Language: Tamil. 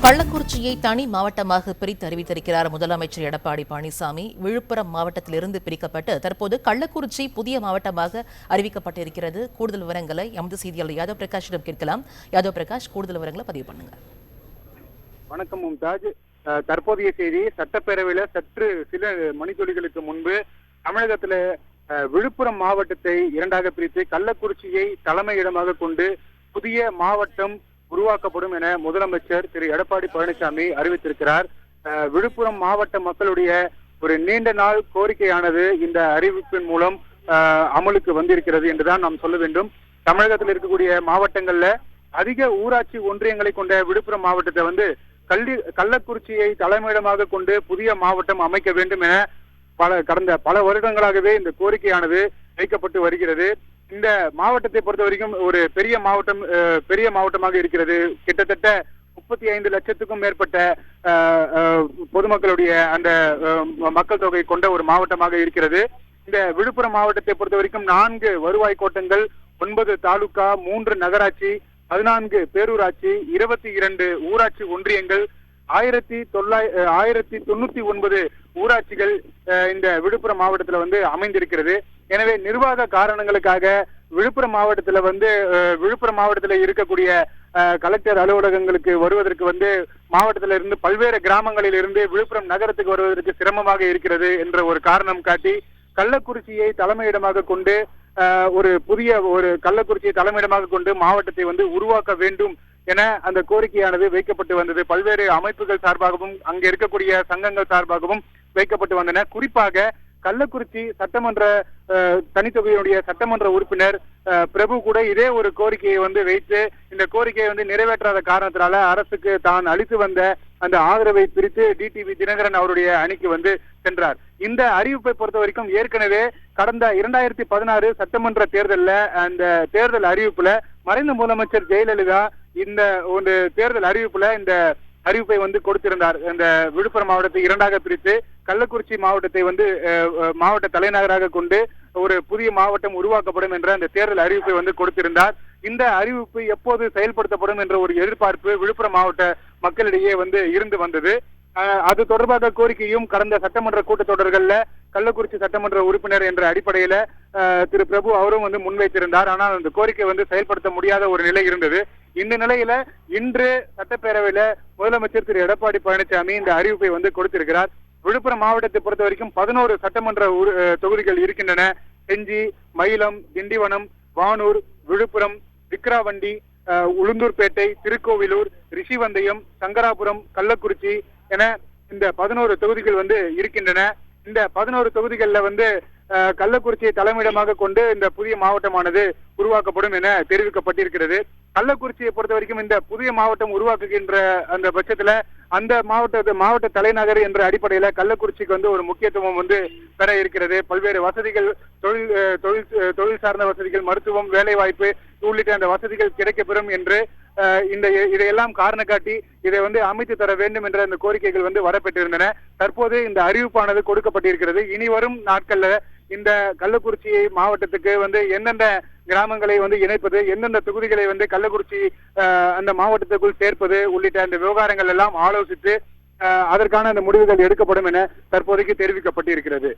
கள்ளக்குறிச்சியை தனி மாவட்டமாக பிரித்து அறிவித்திருக்கிறார் முதலமைச்சர் எடப்பாடி பழனிசாமி. விழுப்புரம் மாவட்டத்திலிருந்து பிரிக்கப்பட்டு தற்போது கள்ளக்குறிச்சி புதிய மாவட்டமாக அறிவிக்கப்பட்டிருக்கிறது. கூடுதல் விவரங்களை எமது செய்தியாளர் யாதவ் பிரகாஷிடம் கேட்கலாம். யாதவ் பிரகாஷ், கூடுதல் விவரங்களை பதிவு பண்ணுங்க. வணக்கம் மும்தாஜ். தற்போதைய செய்தி, சட்டப்பேரவையில சற்று சில மணித்துளிகளுக்கு முன்பு தமிழகத்துல விழுப்புரம் மாவட்டத்தை இரண்டாக பிரித்து கள்ளக்குறிச்சியை தலைமையிடமாக கொண்டு புதிய மாவட்டம் உருவாக்கப்படும் என முதலமைச்சர் திரு எடப்பாடி பழனிசாமி அறிவித்திருக்கிறார். விழுப்புரம் மாவட்ட மக்களுடைய ஒரு நீண்ட நாள் கோரிக்கையானது இந்த அறிவிப்பின் மூலம் அமலுக்கு வந்திருக்கிறது என்றுதான் நாம் சொல்ல வேண்டும். தமிழகத்தில் இருக்கக்கூடிய மாவட்டங்கள்ல அதிக ஊராட்சி ஒன்றியங்களை கொண்ட விழுப்புரம் மாவட்டத்தை கள்ளக்குறிச்சியை தலைமையிடமாக கொண்டு புதிய மாவட்டம் அமைக்க வேண்டும் என கடந்த பல வருடங்களாகவே இந்த கோரிக்கையானது வைக்கப்பட்டு வருகிறது. இந்த மாவட்டத்தை பொறுத்த வரைக்கும் ஒரு பெரிய மாவட்டமாக இருக்கிறது. கிட்டத்தட்ட 35 லட்சத்துக்கும் மேற்பட்ட பொதுமக்களுடைய அந்த மக்கள் தொகை கொண்ட ஒரு மாவட்டமாக இருக்கிறது. இந்த விழுப்புரம் மாவட்டத்தை பொறுத்த வரைக்கும் 4 வருவாய் கோட்டங்கள், 9 தாலுகா, 3 நகராட்சி, 14 பேரூராட்சி, 22 ஊராட்சி ஒன்றியங்கள், 1099 ஊராட்சிகள் இந்த விழுப்புரம் மாவட்டத்துல அமைந்திருக்கிறது. எனவே நிர்வாக காரணங்களுக்காக விழுப்புரம் மாவட்டத்துல இருக்கக்கூடிய கலெக்டர் அலுவலகங்களுக்கு வருவதற்கு மாவட்டத்தில இருந்து பல்வேறு கிராமங்களில் இருந்து விழுப்புரம் நகரத்துக்கு வருவதற்கு சிரமமாக இருக்கிறது என்ற ஒரு காரணம் காட்டி கள்ளக்குறிச்சியை தலைமையிடமாக கொண்டு கள்ளக்குறிச்சியை தலைமையிடமாக கொண்டு மாவட்டத்தை உருவாக்க வேண்டும் என அந்த கோரிக்கையானது வைக்கப்பட்டு வந்தது. பல்வேறு அமைப்புகள் சார்பாகவும் அங்க இருக்கக்கூடிய சங்கங்கள் சார்பாகவும் வைக்கப்பட்டு வந்தன. குறிப்பாக கள்ளக்குறிச்சி சட்டமன்ற தனித்தொகையினுடைய சட்டமன்ற உறுப்பினர் பிரபு கூட இதே ஒரு கோரிக்கையை வைத்து இந்த கோரிக்கையை நிறைவேற்றாத காரணத்தினால அரசுக்கு தான் அளித்து வந்த அந்த ஆதரவை பிரித்து டிடிவி தினகரன் அவருடைய அணிக்கு சென்றார். இந்த அறிவிப்பை பொறுத்த வரைக்கும் ஏற்கனவே கடந்த 2016 சட்டமன்ற தேர்தல்ல அந்த தேர்தல் அறிவிப்புல மறைந்த முதலமைச்சர் ஜெயலலிதா இந்த ஒரு தேர்தல் அறிவிப்புல இந்த அறிவிப்பை கொடுத்திருந்தார். இந்த விழுப்புரம் மாவட்டத்தை இரண்டாக பிரித்து கள்ளக்குறிச்சி மாவட்டத்தை மாவட்ட தலைநகராக கொண்டு ஒரு புதிய மாவட்டம் உருவாக்கப்படும் என்ற அந்த தேர்தல் அறிவிப்பை கொடுத்திருந்தார். இந்த அறிவிப்பு எப்போது செயல்படுத்தப்படும் என்ற ஒரு எதிர்பார்ப்பு விழுப்புரம் மாவட்ட மக்களிடையே இருந்து வந்தது. அது தொடர்பாக கோரிக்கையும் கடந்த சட்டமன்ற கூட்டத்தொடர்கள்ல கள்ளக்குறிச்சி சட்டமன்ற உறுப்பினர் என்ற அடிப்படையில திரு பிரபு அவரும் முன்வைத்திருந்தார். ஆனால் அந்த கோரிக்கை செயல்படுத்த முடியாத ஒரு நிலை இருந்தது. இந்த நிலையில இன்று சட்டப்பேரவையில முதலமைச்சர் திரு எடப்பாடி பழனிசாமி இந்த அறிவிப்பை கொடுத்திருக்கிறார். விழுப்புரம் மாவட்டத்தை பொறுத்த வரைக்கும் 11 சட்டமன்ற தொகுதிகள் இருக்கின்றன. செஞ்சி, மயிலம், திண்டிவனம், வானூர், விழுப்புரம், விக்கிராவண்டி, உளுந்தூர்பேட்டை, திருக்கோவிலூர், ரிஷிவந்தயம், சங்கராபுரம், கள்ளக்குறிச்சி என இந்த 11 தொகுதிகள் இருக்கின்றன. இந்த 11 தொகுதிகள்ல கள்ளக்குறிச்சியை தலைமையிடமாக கொண்டு இந்த புதிய மாவட்டமானது உருவாக்கப்படும் என தெரிவிக்கப்பட்டிருக்கிறது. கள்ளக்குறிச்சியை பொறுத்த வரைக்கும் இந்த புதிய மாவட்டம் உருவாக்குகின்ற அந்த பட்சத்துல அந்த மாவட்ட தலைநகர் என்ற அடிப்படையில கள்ளக்குறிச்சிக்கு ஒரு முக்கியத்துவம் பெற இருக்கிறது. பல்வேறு வசதிகள், தொழில் சார்ந்த வசதிகள், மருத்துவம், வேலை வாய்ப்பு உள்ளிட்ட அந்த வசதிகள் கிடைக்கப்பெறும் என்று இதையெல்லாம் காரணம் காட்டி இதை அமைத்து தர வேண்டும் என்ற அந்த கோரிக்கைகள் வரப்பட்டிருந்தன. தற்போது இந்த அறிவிப்பானது கொடுக்கப்பட்டிருக்கிறது. இனி வரும் நாட்கள்ல இந்த கள்ளக்குறிச்சி மாவட்டத்துக்கு எந்தெந்த கிராமங்களை இணைப்பது, எந்தெந்த தொகுதிகளை கள்ளக்குறிச்சி அந்த மாவட்டத்துக்குள் சேர்ப்பது உள்ளிட்ட அந்த விவகாரங்கள் எல்லாம் ஆலோசித்து அதற்கான அந்த முடிவுகள் எடுக்கப்படும் என தற்போதைக்கு தெரிவிக்கப்பட்டிருக்கிறது.